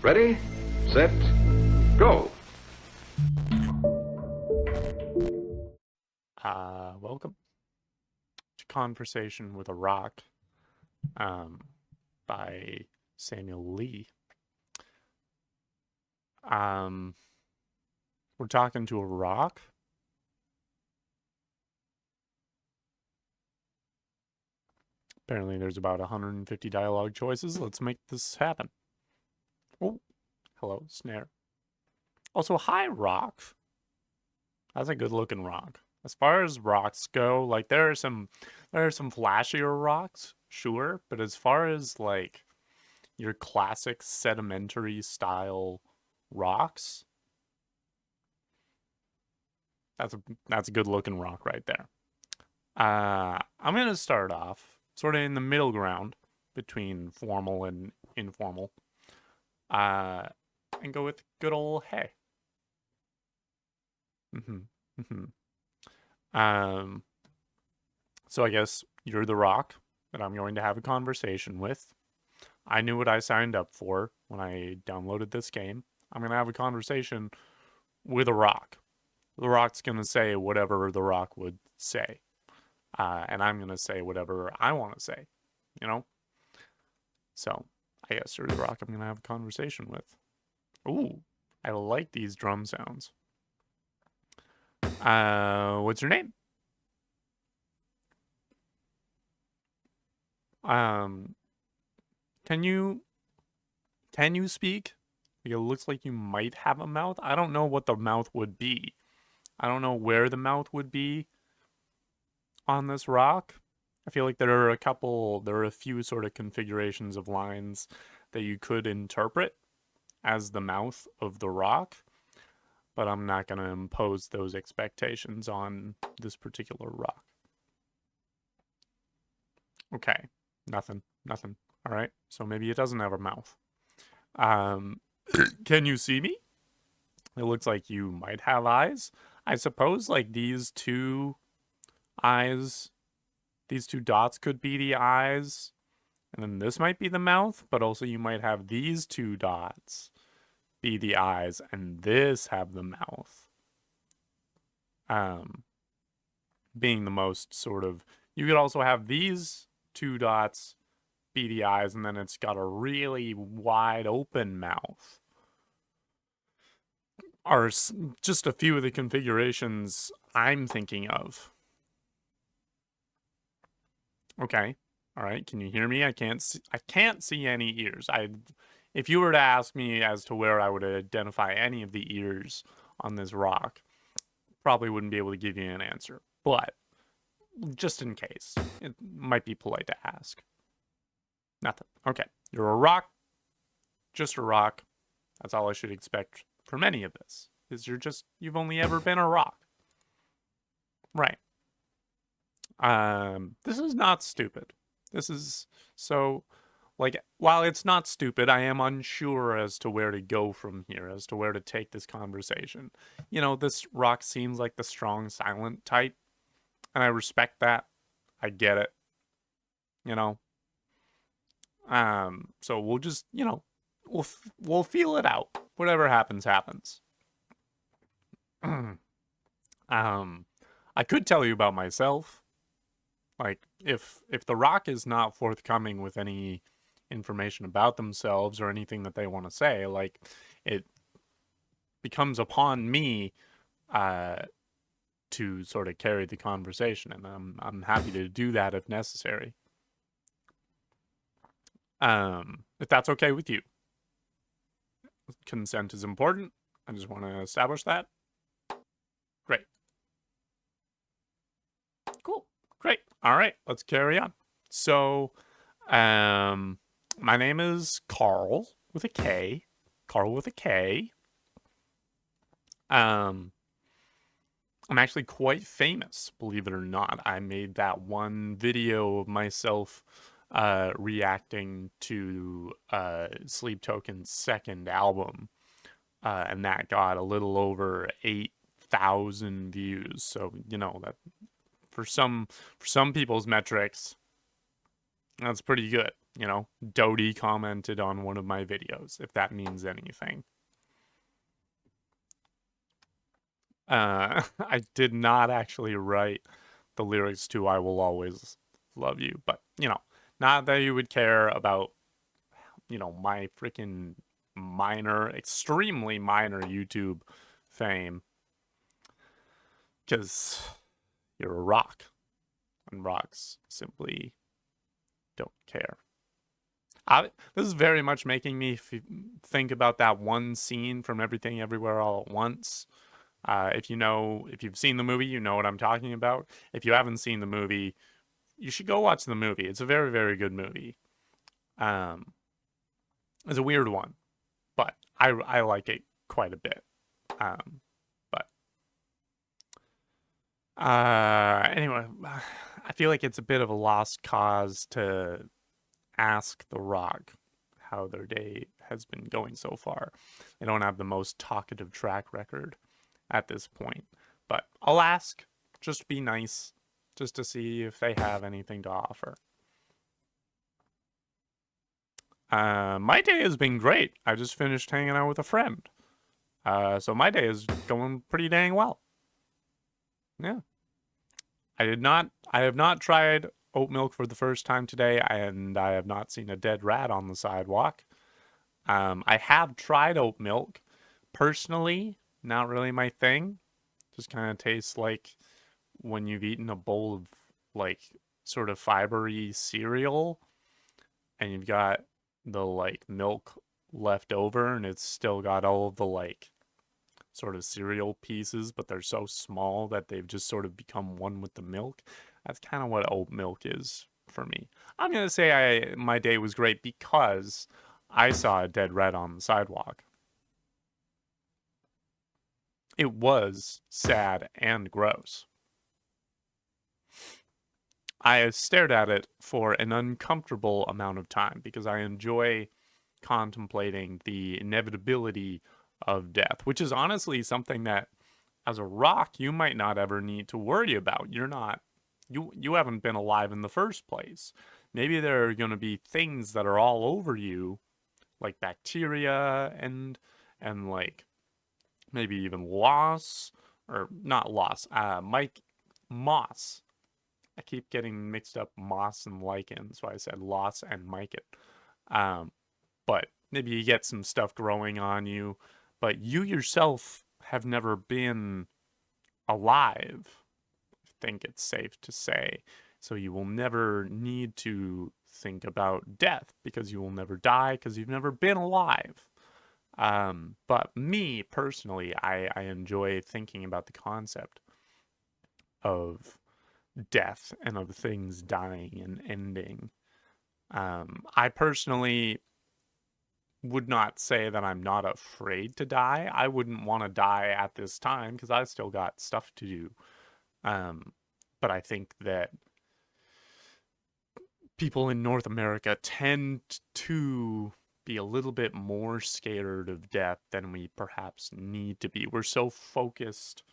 Ready, set, go. Welcome to Conversation with a Rock, by Samuel Lee. We're talking to a rock. Apparently there's about 150 dialogue choices. Let's make this happen. Oh, hello, snare. Also, hi, rock. That's a good looking rock. As far as rocks go, like there are some flashier rocks, sure, but as far as like your classic sedimentary style rocks, that's a good looking rock right there. I'm gonna start off sort of in the middle ground between formal and informal, and go with good old hey. Um, so I guess you're the rock that I'm going to have a conversation with. I knew what I signed up for when I downloaded this game. I'm going to have a conversation with a rock. The rock's going to say whatever the rock would say. And I'm going to say whatever I want to say, you know? So I guess you're the rock I'm going to have a conversation with. Ooh, I like these drum sounds. What's your name? Can you speak? Like, it looks like you might have a mouth. I don't know what the mouth would be. I don't know where the mouth would be on this rock. I feel like there are a few sort of configurations of lines that you could interpret as the mouth of the rock, but I'm not going to impose those expectations on this particular rock. Okay, nothing. All right, so maybe it doesn't have a mouth. Can you see me? It looks like you might have eyes. I suppose like these two eyes, these two dots could be the eyes, and then this might be the mouth, but also you might have these two dots be the eyes and this have the mouth. Being the most sort of, you could also have these two dots be the eyes and then it's got a really wide open mouth. Are just a few of the configurations I'm thinking of. Okay. All right. Can you hear me? I can't see any ears. If you were to ask me as to where I would identify any of the ears on this rock, probably wouldn't be able to give you an answer. But just in case, it might be polite to ask. Nothing. Okay. You're a rock. Just a rock. That's all I should expect from any of this. Is you've only ever been a rock. Right. This is not stupid. This is so, like, while it's not stupid, I am unsure as to where to go from here, as to where to take this conversation. You know, this rock seems like the strong, silent type, and I respect that. I get it. You know. So we'll just, you know, we'll feel it out. Whatever happens, happens. I could tell you about myself. Like, if the rock is not forthcoming with any information about themselves or anything that they want to say, like, it becomes upon me to sort of carry the conversation, and I'm happy to do that if necessary. If that's okay with you. Consent is important. I just want to establish that. Great. Cool. Great. All right, let's carry on. So, my name is Carl with a K. Carl with a K. I'm actually quite famous, believe it or not. I made that one video of myself reacting to Sleep Token's second album, and that got a little over 8,000 views. So, you know, that for some people's metrics, that's pretty good. Dodie commented on one of my videos, if that means anything. I did not actually write the lyrics to I Will Always Love You, but, not that you would care about, my freaking extremely minor YouTube fame, because you're a rock, and rocks simply don't care. This is very much making me think about that one scene from Everything Everywhere All at Once. If you've seen the movie, you know what I'm talking about. If you haven't seen the movie, you should go watch the movie. It's a very, very good movie. It's a weird one, but I like it quite a bit. But anyway, I feel like it's a bit of a lost cause to ask The Rock how their day has been going so far. They don't have the most talkative track record at this point, but I'll ask, just be nice, just to see if they have anything to offer. My day has been great. I just finished hanging out with a friend. So my day is going pretty dang well. Yeah. I have not tried oat milk for the first time today, and I have not seen a dead rat on the sidewalk. I have tried oat milk. Personally, not really my thing. Just kind of tastes like when you've eaten a bowl of, like, sort of fibery cereal, and you've got the, like, milk left over, and it's still got all of the, like, sort of cereal pieces, but they're so small that they've just sort of become one with the milk. That's kind of what oat milk is for me. I'm gonna say my day was great because I saw a dead rat on the sidewalk. It was sad and gross. I stared at it for an uncomfortable amount of time because I enjoy contemplating the inevitability of death, which is honestly something that as a rock you might not ever need to worry about. You haven't been alive in the first place. Maybe there are going to be things that are all over you, like bacteria and like maybe even loss, or not loss, Mike moss. I keep getting mixed up moss and lichen, so I said loss and mycet. But maybe you get some stuff growing on you, but you yourself have never been alive, I think it's safe to say. So you will never need to think about death because you will never die because you've never been alive. But me personally, I enjoy thinking about the concept of death and of things dying and ending. I personally would not say that I'm not afraid to die. I wouldn't want to die at this time because I still got stuff to do. But I think that people in North America tend to be a little bit more scared of death than we perhaps need to be. We're so focused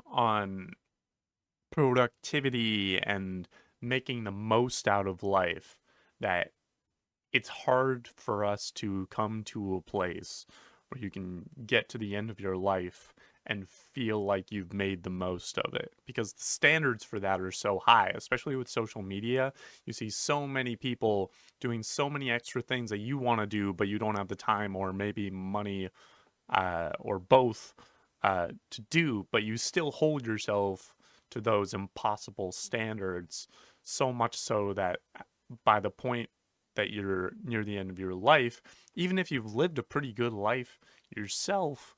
on productivity and making the most out of life that it's hard for us to come to a place where you can get to the end of your life and feel like you've made the most of it, because the standards for that are so high, especially with social media. You see so many people doing so many extra things that you want to do, but you don't have the time or maybe money or both to do, but you still hold yourself to those impossible standards, so much so that by the point that you're near the end of your life, even if you've lived a pretty good life yourself,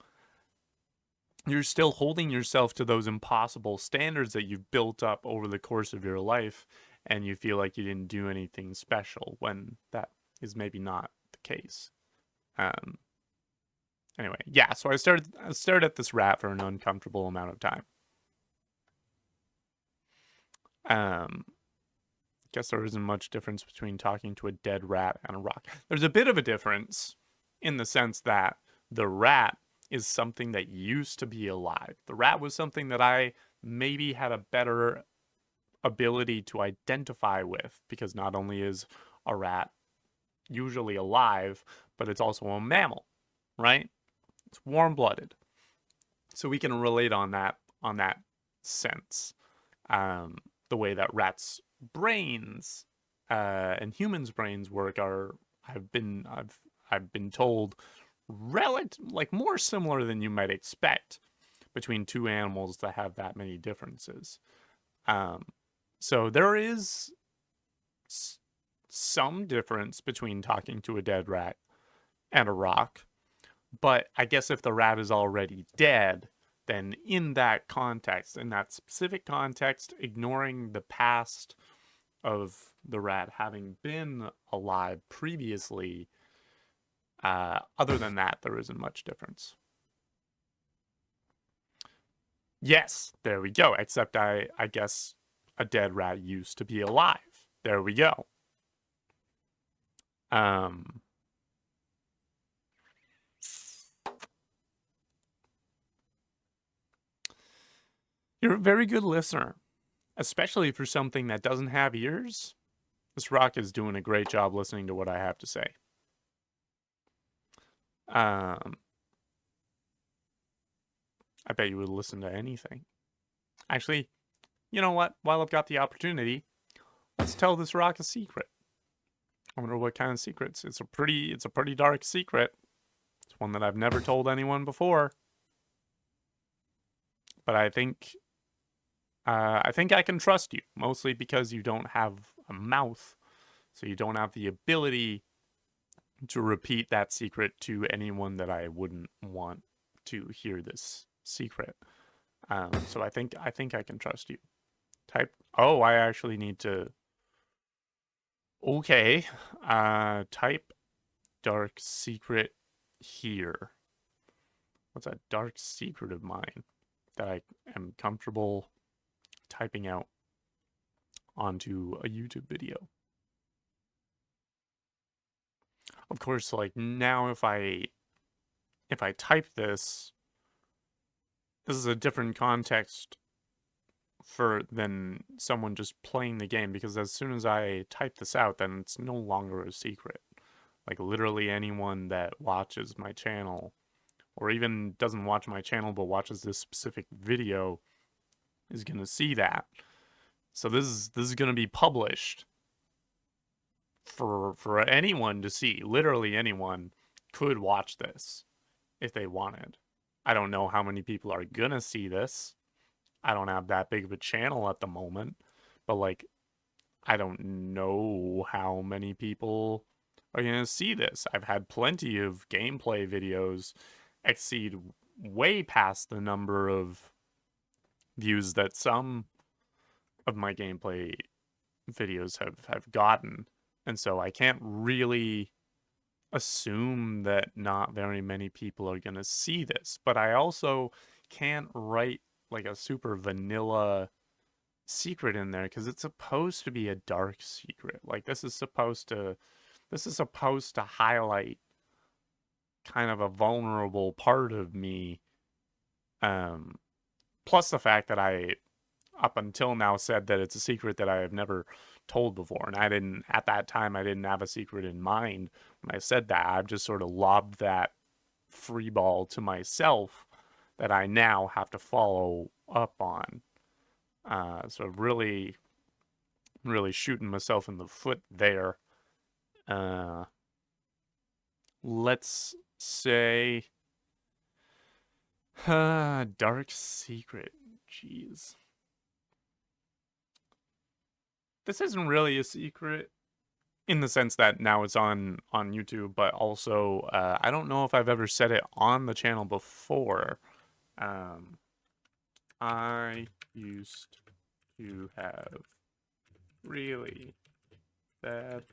you're still holding yourself to those impossible standards that you've built up over the course of your life, and you feel like you didn't do anything special when that is maybe not the case. Anyway, yeah, so I stared at this rat for an uncomfortable amount of time. Guess there isn't much difference between talking to a dead rat and a rock. There's a bit of a difference in the sense that the rat is something that used to be alive. The rat was something that I maybe had a better ability to identify with, because not only is a rat, usually alive, but it's also a mammal, right? It's warm-blooded. So we can relate on that sense. The way that rats' brains and humans' brains work are I've been told like more similar than you might expect between two animals that have that many differences. Um, so there is some difference between talking to a dead rat and a rock, but I guess if the rat is already dead, then in that context, in that specific context, ignoring the past of the rat having been alive previously, other than that, there isn't much difference. Yes, there we go. Except I guess a dead rat used to be alive. There we go. You're a very good listener, especially for something that doesn't have ears. This rock is doing a great job listening to what I have to say. I bet you would listen to anything. Actually, you know what? While I've got the opportunity, let's tell this rock a secret. I wonder what kind of secrets. It's a pretty dark secret. It's one that I've never told anyone before. But I think I can trust you, mostly because you don't have a mouth, so you don't have the ability to repeat that secret to anyone that I wouldn't want to hear this secret. So I think I can trust you. Type. Oh, I actually need to. Okay. Type dark secret here. What's a dark secret of mine that I am comfortable typing out onto a YouTube video? Of course, like now if I type this is a different context for than someone just playing the game, because as soon as I type this out, then it's no longer a secret. Like literally anyone that watches my channel or even doesn't watch my channel but watches this specific video is going to see that. So this is going to be published for anyone to see. Literally anyone could watch this if they wanted. I don't know how many people are going to see this. I don't have that big of a channel at the moment, but like I don't know how many people are going to see this. I've had plenty of gameplay videos exceed way past the number of views that some of my gameplay videos have gotten. And so I can't really assume that not very many people are going to see this. But I also can't write like a super vanilla secret in there because it's supposed to be a dark secret. Like this is supposed to highlight kind of a vulnerable part of me. Plus the fact that I up until now said that it's a secret that I have never told before. And at that time, I didn't have a secret in mind. When I said that, I've just sort of lobbed that free ball to myself that I now have to follow up on. So really, really shooting myself in the foot there. Let's say, dark secret. Jeez. This isn't really a secret in the sense that now it's on YouTube, but also I don't know if I've ever said it on the channel before. I used to have really bad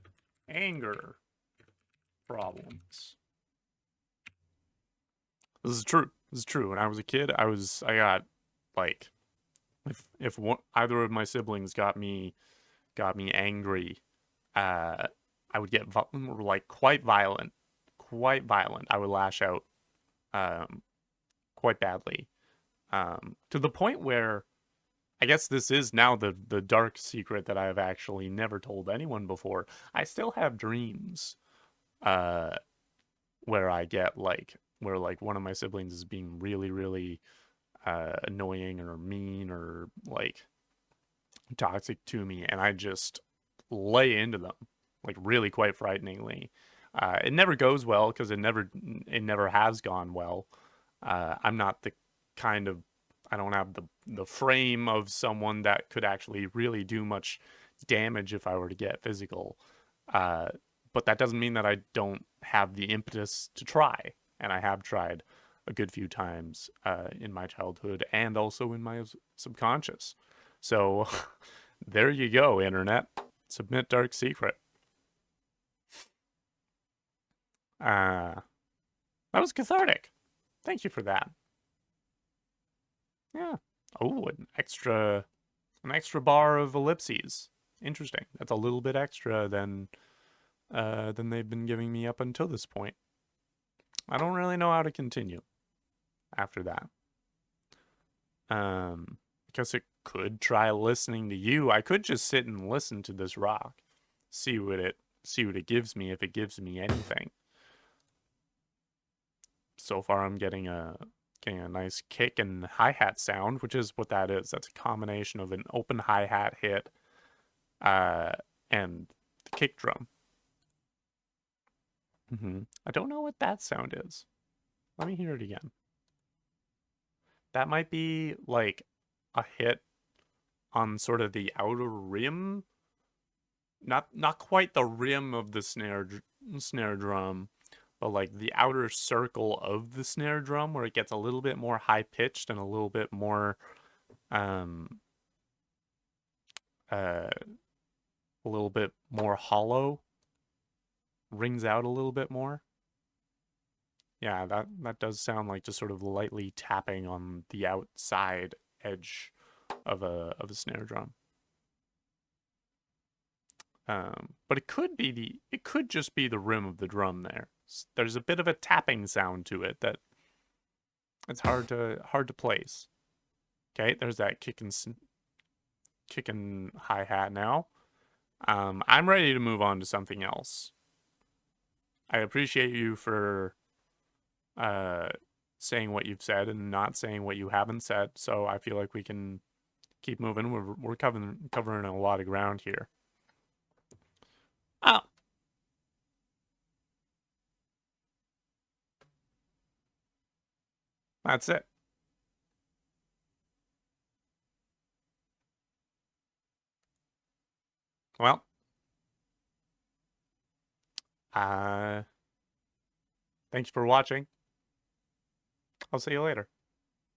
anger problems. This is true. This is true. When I was a kid, I got like if either of my siblings got me angry, I would get like quite violent. I would lash out quite badly, to the point where I guess this is now the dark secret that I've actually never told anyone before. I still have dreams, uh, where I get like where like one of my siblings is being really, really annoying or mean or like toxic to me, and I just lay into them, like really quite frighteningly. It never goes well because it never has gone well. I'm not the kind of I don't have the frame of someone that could actually really do much damage if I were to get physical. Uh, but that doesn't mean that I don't have the impetus to try, and I have tried a good few times in my childhood and also in my subconscious. So there you go, internet. Submit dark secret. Uh, that was cathartic. Thank you for that. Yeah. Oh, an extra bar of ellipses. Interesting. That's a little bit extra than they've been giving me up until this point. I don't really know how to continue after that. Because it could try listening to you. I could just sit and listen to this rock, see what it gives me if it gives me anything. So far, I'm getting a nice kick and hi-hat sound, which is what that is. That's a combination of an open hi-hat hit, uh, and the kick drum. I don't know what that sound is. Let me hear it again. That might be like a hit on sort of the outer rim, not quite the rim of the snare drum, but like the outer circle of the snare drum where it gets a little bit more high pitched and a little bit more um uh a little bit more hollow, rings out a little bit more. Yeah, that does sound like just sort of lightly tapping on the outside edge of a snare drum. But it could just be the rim of the drum there. There's a bit of a tapping sound to it that it's hard to place. Okay, there's that kicking hi hat now. I'm ready to move on to something else. I appreciate you for uh saying what you've said and not saying what you haven't said. So I feel like we can keep moving. We're covering a lot of ground here. Oh, that's it. Well, uh, thanks for watching. I'll see you later.